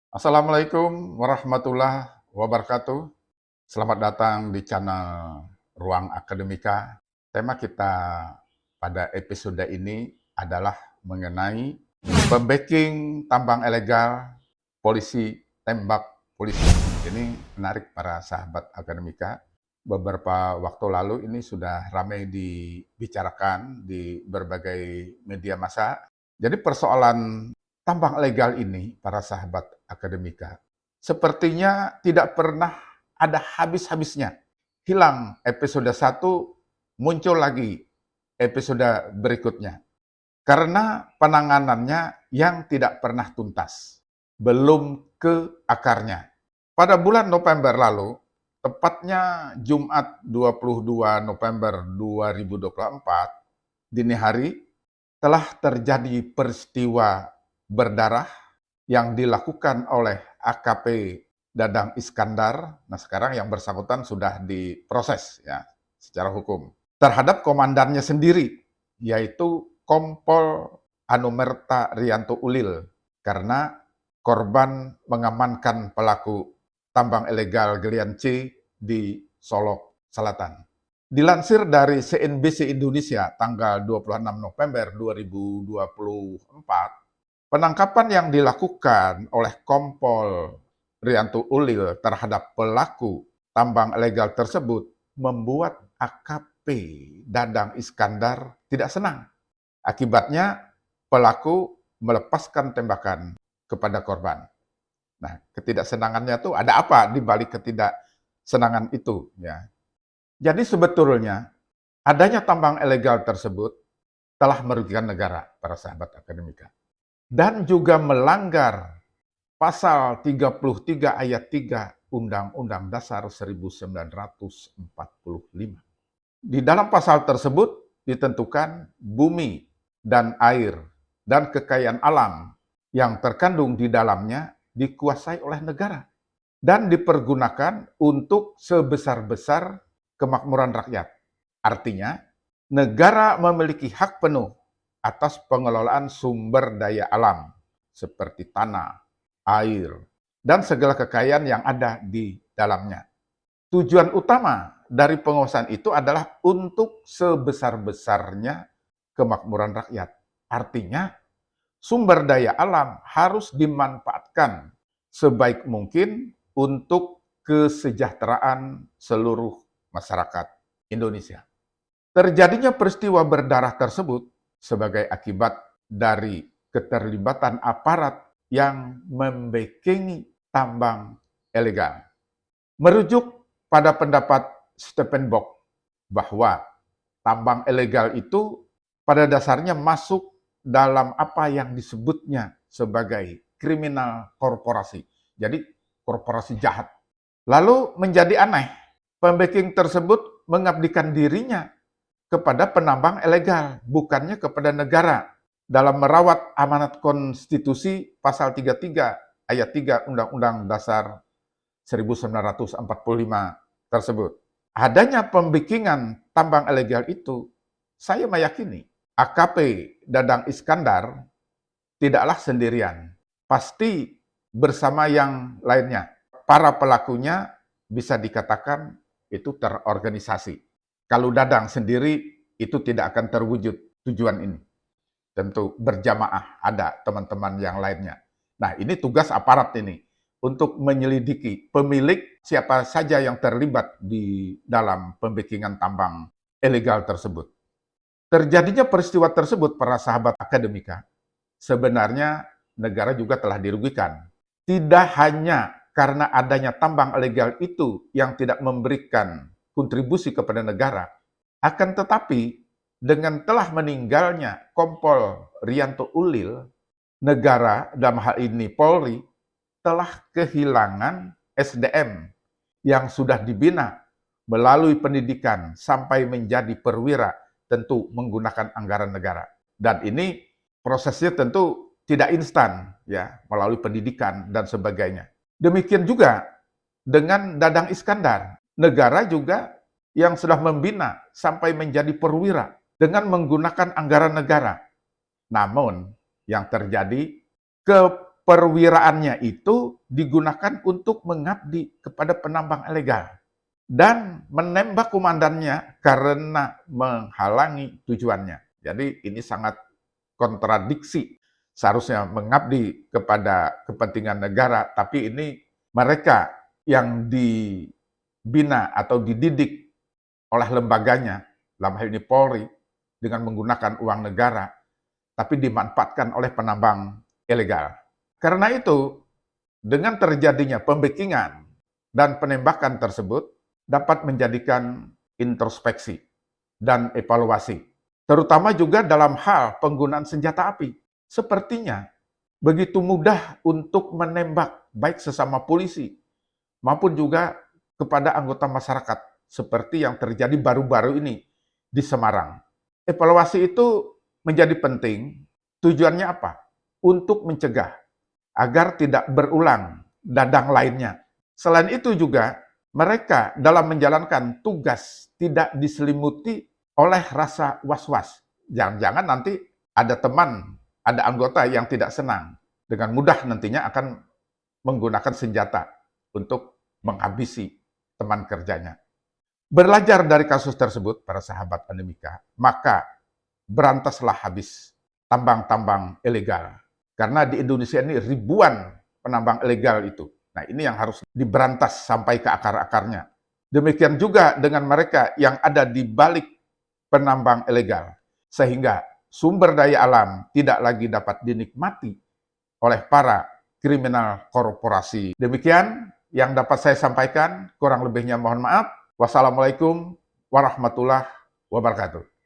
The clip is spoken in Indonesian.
Assalamualaikum warahmatullahi wabarakatuh. Selamat datang di channel Ruang Akademika. Tema kita pada episode ini adalah mengenai pembacking tambang ilegal, polisi tembak polisi. Ini menarik para sahabat akademika. Beberapa waktu lalu ini sudah ramai dibicarakan di berbagai media massa. Jadi persoalan tambang ilegal ini, para sahabat akademika, sepertinya tidak pernah ada habis-habisnya. Hilang episode 1, muncul lagi episode berikutnya. Karena penanganannya yang tidak pernah tuntas, belum ke akarnya. Pada bulan November lalu, tepatnya Jumat 22 November 2024, dini hari, telah terjadi peristiwa berdarah yang dilakukan oleh AKP Dadang Iskandar. Nah, sekarang yang bersangkutan sudah diproses ya secara hukum terhadap komandannya sendiri, yaitu Kompol Anumerta Rianto Ulil, karena korban mengamankan pelaku tambang ilegal Galian C di Solok Selatan. Dilansir dari CNBC Indonesia tanggal 26 November 2024, penangkapan yang dilakukan oleh Kompol Rianto Ulil terhadap pelaku tambang ilegal tersebut membuat AKP Dadang Iskandar tidak senang. Akibatnya, pelaku melepaskan tembakan kepada korban. Nah, ketidaksenangannya itu ada apa di balik ketidaksenangan itu? Ya. Jadi sebetulnya adanya tambang ilegal tersebut telah merugikan negara, para sahabat akademika. Dan juga melanggar pasal 33 ayat 3 Undang-Undang Dasar 1945. Di dalam pasal tersebut ditentukan bumi dan air dan kekayaan alam yang terkandung di dalamnya dikuasai oleh negara dan dipergunakan untuk sebesar-besar kemakmuran rakyat. Artinya, negara memiliki hak penuh atas pengelolaan sumber daya alam seperti tanah, air, dan segala kekayaan yang ada di dalamnya. Tujuan utama dari penguasaan itu adalah untuk sebesar-besarnya kemakmuran rakyat. Artinya, sumber daya alam harus dimanfaatkan sebaik mungkin untuk kesejahteraan seluruh masyarakat Indonesia. Terjadinya peristiwa berdarah tersebut sebagai akibat dari keterlibatan aparat yang membackingi tambang ilegal. Merujuk pada pendapat Stephen Bock bahwa tambang ilegal itu pada dasarnya masuk dalam apa yang disebutnya sebagai kriminal korporasi. Jadi korporasi jahat. Lalu menjadi aneh, pembacking tersebut mengabdikan dirinya kepada penambang ilegal, bukannya kepada negara dalam merawat amanat konstitusi pasal 33 ayat 3 Undang-Undang Dasar 1945 tersebut. Adanya pembikingan tambang ilegal itu, saya meyakini AKP Dadang Iskandar tidaklah sendirian. Pasti bersama yang lainnya. Para pelakunya bisa dikatakan itu terorganisasi. Kalau Dadang sendiri itu tidak akan terwujud tujuan ini. Tentu berjamaah ada teman-teman yang lainnya. Nah, ini tugas aparat ini untuk menyelidiki pemilik siapa saja yang terlibat di dalam pembikingan tambang ilegal tersebut. Terjadinya peristiwa tersebut, para sahabat akademika, sebenarnya negara juga telah dirugikan. Tidak hanya karena adanya tambang ilegal itu yang tidak memberikan kontribusi kepada negara, akan tetapi dengan telah meninggalnya Kompol Rianto Ulil, negara dalam hal ini Polri telah kehilangan SDM yang sudah dibina melalui pendidikan sampai menjadi perwira, tentu menggunakan anggaran negara. Dan ini prosesnya tentu tidak instan ya, melalui pendidikan dan sebagainya. Demikian juga dengan Dadang Iskandar, negara juga yang sudah membina sampai menjadi perwira dengan menggunakan anggaran negara. Namun yang terjadi, perwiraannya itu digunakan untuk mengabdi kepada penambang ilegal dan menembak komandannya karena menghalangi tujuannya. Jadi ini sangat kontradiksi. Seharusnya mengabdi kepada kepentingan negara, tapi ini mereka yang dibina atau dididik oleh lembaganya, dalam hal ini Polri, dengan menggunakan uang negara, tapi dimanfaatkan oleh penambang ilegal. Karena itu, dengan terjadinya pembekingan dan penembakan tersebut dapat menjadikan introspeksi dan evaluasi, terutama juga dalam hal penggunaan senjata api. Sepertinya begitu mudah untuk menembak baik sesama polisi maupun juga kepada anggota masyarakat, seperti yang terjadi baru-baru ini di Semarang. Evaluasi itu menjadi penting. Tujuannya apa? Untuk mencegah agar tidak berulang dadang lainnya. Selain itu juga, mereka dalam menjalankan tugas tidak diselimuti oleh rasa was-was. Jangan-jangan nanti ada teman, ada anggota yang tidak senang. Dengan mudah nantinya akan menggunakan senjata untuk menghabisi teman kerjanya. Belajar dari kasus tersebut, para sahabat Anemika, maka berantaslah habis tambang-tambang ilegal. Karena di Indonesia ini ribuan penambang ilegal itu. Nah, ini yang harus diberantas sampai ke akar-akarnya. Demikian juga dengan mereka yang ada di balik penambang ilegal. Sehingga sumber daya alam tidak lagi dapat dinikmati oleh para kriminal korporasi. Demikian yang dapat saya sampaikan, kurang lebihnya mohon maaf. Wassalamualaikum warahmatullahi wabarakatuh.